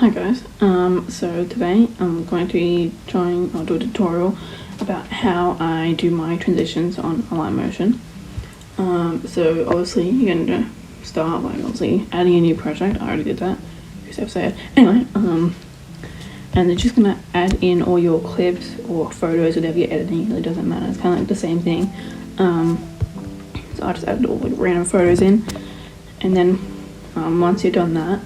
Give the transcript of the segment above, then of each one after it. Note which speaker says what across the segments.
Speaker 1: Hi guys, so today I'm going to be I'll do a tutorial about how I do my transitions on Align Motion. So obviously you're going to start by obviously adding a new project. I already did that, anyway, and they're just going to add in all your clips or photos, whatever you're editing. It really doesn't matter, it's kind of like the same thing. So I just added all like random photos in, and then once you're done that,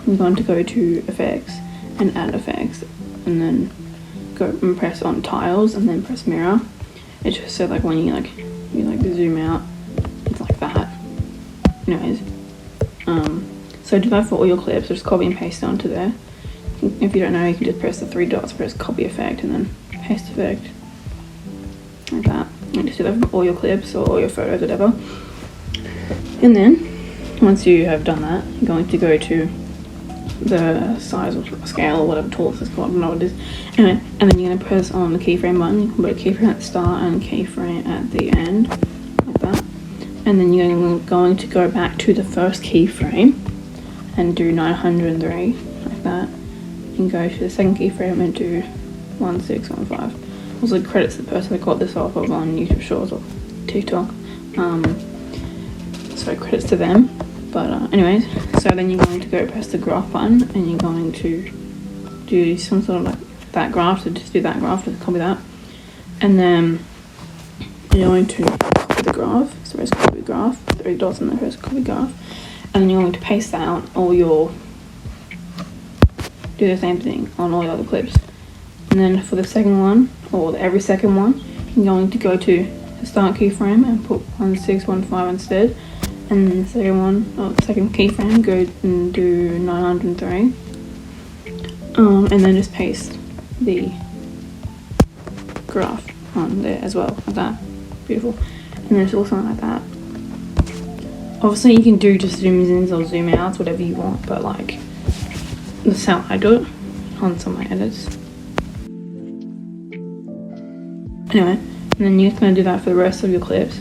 Speaker 1: I'm going to go to effects and add effects, and then go and press on tiles and then press mirror. It's just so like when you zoom out, it's like that. Anyways, so do that for all your clips. Just copy and paste it onto there. If you don't know, you can just press the three dots, press copy effect, and then paste effect, like that. And just do that for all your clips or all your photos, whatever. And then once you have done that, you're going to go to the size or scale or whatever tool this is called, I don't know what it is. Anyway, and then you're going to press on the keyframe button. You can put a keyframe at the start and a keyframe at the end, like that. And then you're going to go back to the first keyframe and do 903, like that. And go to the second keyframe and do 1615. Also credits the person that got this off of on YouTube Shorts or TikTok. So credits to them. But anyways, so then you're going to go press the graph button and you're going to do some sort of like that graph, so just do that graph, just copy that. And then you're going to copy the graph, so press copy graph, three dots and then press copy graph. And then you're going to paste that on all your, do the same thing on all your other clips. And then for the second one, or every second one, you're going to go to the start keyframe and put 1615 instead. And then the second one, or the second keyframe, go and do 903. And then just paste the graph on there as well, like that. Beautiful. And then just something like that. Obviously you can do just zoom ins or zoom outs, whatever you want, but like, that's how I do it on some of my edits. Anyway, and then you're just going to do that for the rest of your clips.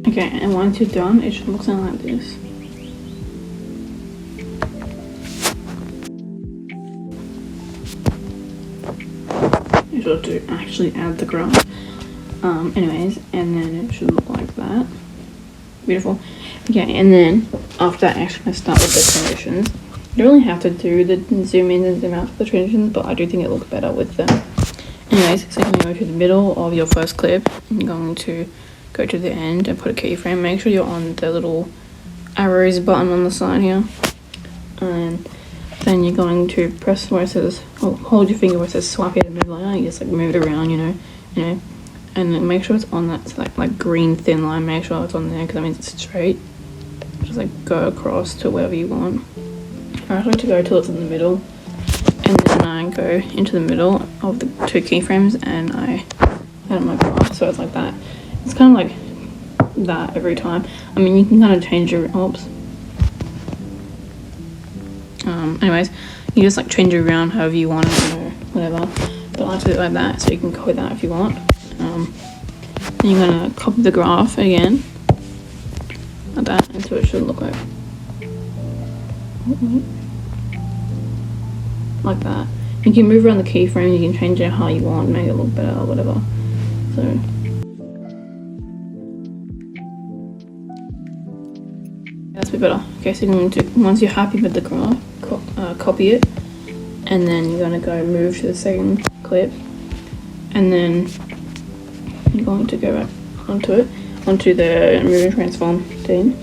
Speaker 1: Okay, and once you're done, it should look something like this. You should have to actually add the graph. Anyways, and then it should look like that. Beautiful. Okay, and then after that, I'm actually going to start with the transitions. You don't really have to do the zoom in and zoom out for the transitions, but I do think it looks better with them. Anyways, so you're going to go to the middle of your first clip, and you're going to go to the end and put a keyframe. Make sure you're on the little arrows button on the side here, and then you're going to press where it says, hold your finger where it says swipe it and move like that. You just like move it around, you know, and then make sure it's on that like green thin line. Make sure it's on there because that means it's straight. Just like go across to wherever you want. I like to go till it's in the middle, and then I go into the middle of the two keyframes and I add my graph, so it's like that. It's kind of like that every time. I mean, you can kind of change your anyways, you just like change it around however you want it, or whatever. But I like to do it like that, so you can copy that if you want. Then you're gonna copy the graph again, like that, and so it should look like that. You can move around the keyframe, you can change it how you want, make it look better or whatever. So that's a bit better. Okay, so you're going to, once you're happy with the graph, copy it, and then you're going to go move to the second clip, and then you're going to go back onto the move and transform thing,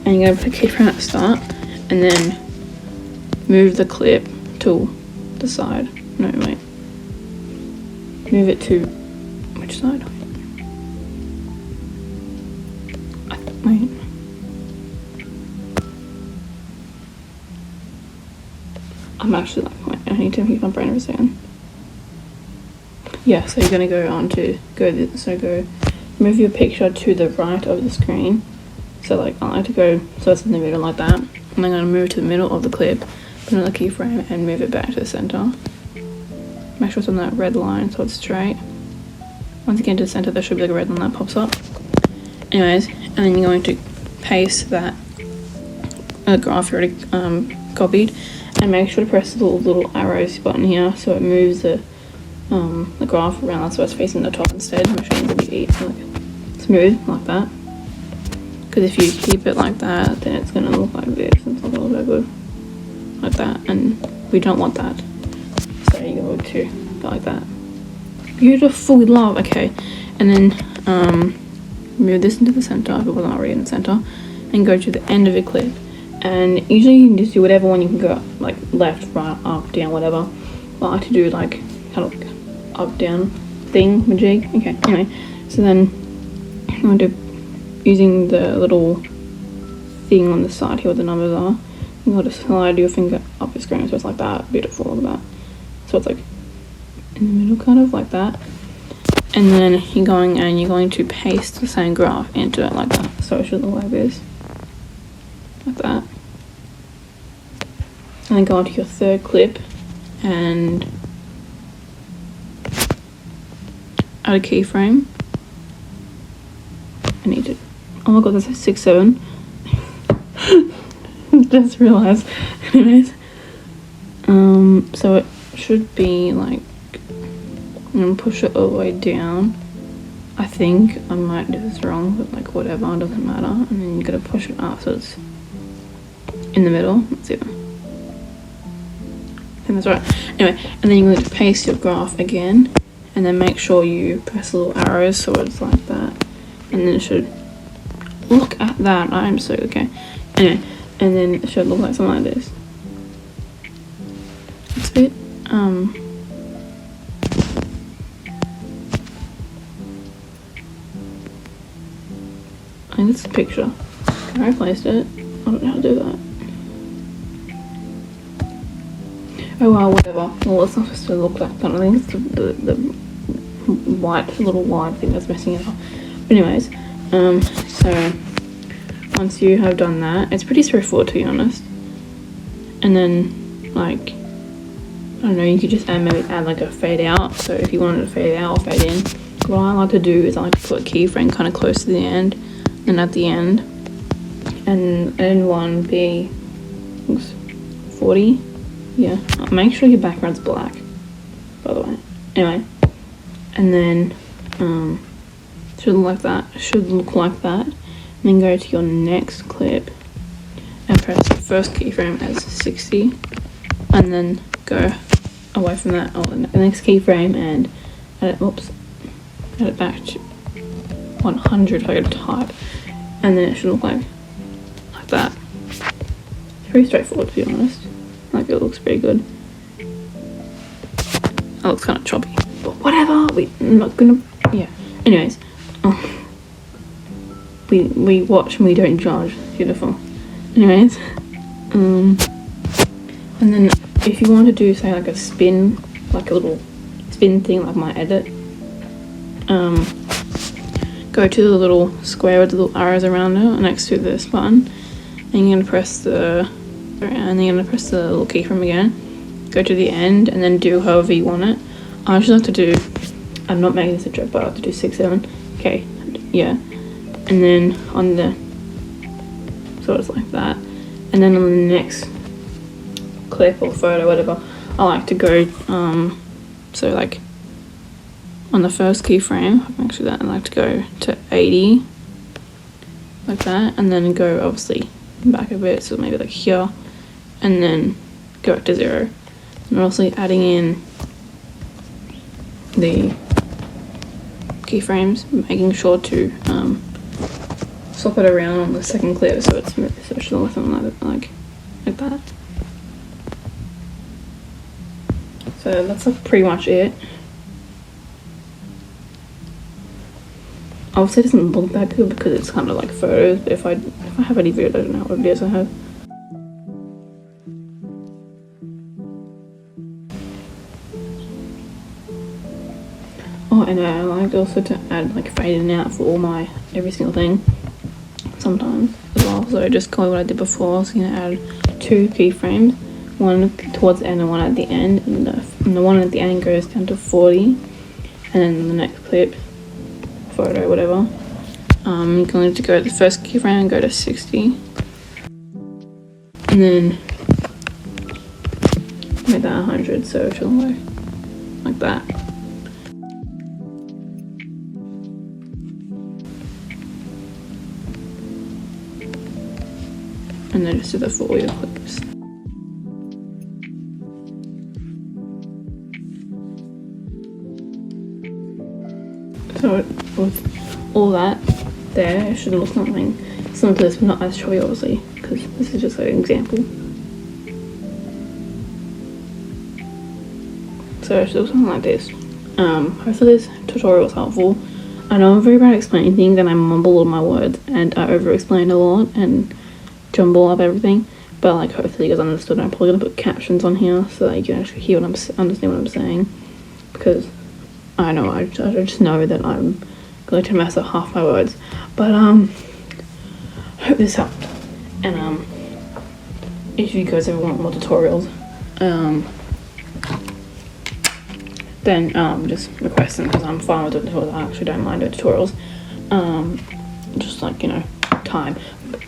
Speaker 1: and you're going to put a keyframe at the start, and then move the clip to the side. No, wait. Move it to which side? Wait. I'm actually like, wait, I need to keep my brain for a second. Yeah, so you're gonna go on to go move your picture to the right of the screen. So like I like to go so it's in the middle like that. And I'm gonna move to the middle of the clip, put another keyframe and move it back to the center. Make sure it's on that red line so it's straight. once again to the center, there should be like a red line that pops up. Anyways, and then you're going to paste that graph you already copied, and make sure to press the little arrows button here so it moves the graph around so it's facing the top instead, which means it'll be like smooth like that. Because if you keep it like that, then it's gonna look like this. It's not gonna look that good like that, and we don't want that. So you go to go like that. Beautiful, we love. Okay, and then move this into the center if it wasn't already in the center, and go to the end of your clip. And usually you can just do whatever one you can go, like left, right, up, down, whatever. But I like to do like kind of up, down thing, majig. Okay, anyway, so then I'm going to, using the little thing on the side here where the numbers are, you got to slide your finger up your screen so it's like that. Beautiful, look at that. So it's like in the middle, kind of like that. And then you're going to paste the same graph into it like that. So it should look like this. Like that. And then go onto your third clip and add a keyframe. I need to, oh my god, that's a 6-7. Just realised. Anyways. So it should be like, I'm gonna push it all the way down. I think I might do this wrong, but like whatever, it doesn't matter. And then you're gonna push it up so it's in the middle. Let's see. I think that's right. Anyway, and then you're going to paste your graph again, and then make sure you press the little arrows so it's like that, and then it should look at that. I'm so okay. Anyway, and then it should look like something like this. It's a bit I think it's a picture. I placed it. I don't know how to do that. Oh well, whatever. Well, it's not supposed to look like that. I think it's the white, little white thing that's messing it up. But anyways, so once you have done that, it's pretty straightforward to be honest. And then, like, I don't know, you could just maybe add like a fade out. So if you wanted to fade out or fade in, what I like to do is I like to put a keyframe kind of close to the end, and at the end, and N1 be 40. Yeah, make sure your background's black, by the way. Anyway, and then should look like that. And then go to your next clip and press the first keyframe as 60, and then go away from that. Oh, the next keyframe and add it back to 100 if I go to type, and then it should look like that. It's pretty straightforward to be honest. Like, it looks pretty good. It looks kind of choppy, but whatever. I'm not gonna. Yeah. Anyways, we watch and we don't judge. Beautiful. Anyways, and then if you want to do say like a spin, like a little spin thing, like my edit, go to the little square with the little arrows around it next to this button, and you're gonna press the. And then you're gonna press the little keyframe again, go to the end, and then do however you want it. I actually like to do, I'm not making this a joke, but I like to do 6-7. Okay, yeah. And then on the, so it's like that. And then on the next clip or photo, whatever, I like to go, so like on the first keyframe, actually that, I like to go to 80, like that, and then go obviously back a bit, so maybe like here, and then go back to 0. And we're also adding in the keyframes, making sure to swap it around on the second clip so it should look something like that. So that's like pretty much it. Obviously it doesn't look that good because it's kind of like photos, but if I have any videos, I don't know what videos I have. Oh, and I like also to add like fading out for all my every single thing sometimes as well. So just kind of what I did before. So you're gonna add 2 keyframes, one towards the end and one at the end, and the one at the end goes down to 40, and then the next clip photo, whatever. I'm going to go to the first keyframe, go to 60, and then make that 100, so it should go like that. And then just do the for your clips. So with all that there, it should look something similar to this, but not as showy obviously, because this is just like an example. So it should look something like this. Hopefully this tutorial was helpful. I know I'm very bad at explaining things and I mumble all my words and I over explain a lot and jumble up everything, but like hopefully you guys understood. I'm probably gonna put captions on here so that you can actually hear understand what I'm saying, because I know I just know that I'm going to mess up half my words, but hope this helped. And if you guys ever want more tutorials, then just request them, because I'm fine with doing tutorials. I actually don't mind doing tutorials. Just like, you know, time.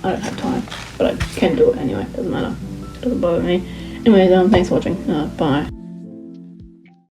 Speaker 1: I don't have time, but I can do it anyway. Doesn't matter. Doesn't bother me. Anyways, thanks for watching. Bye.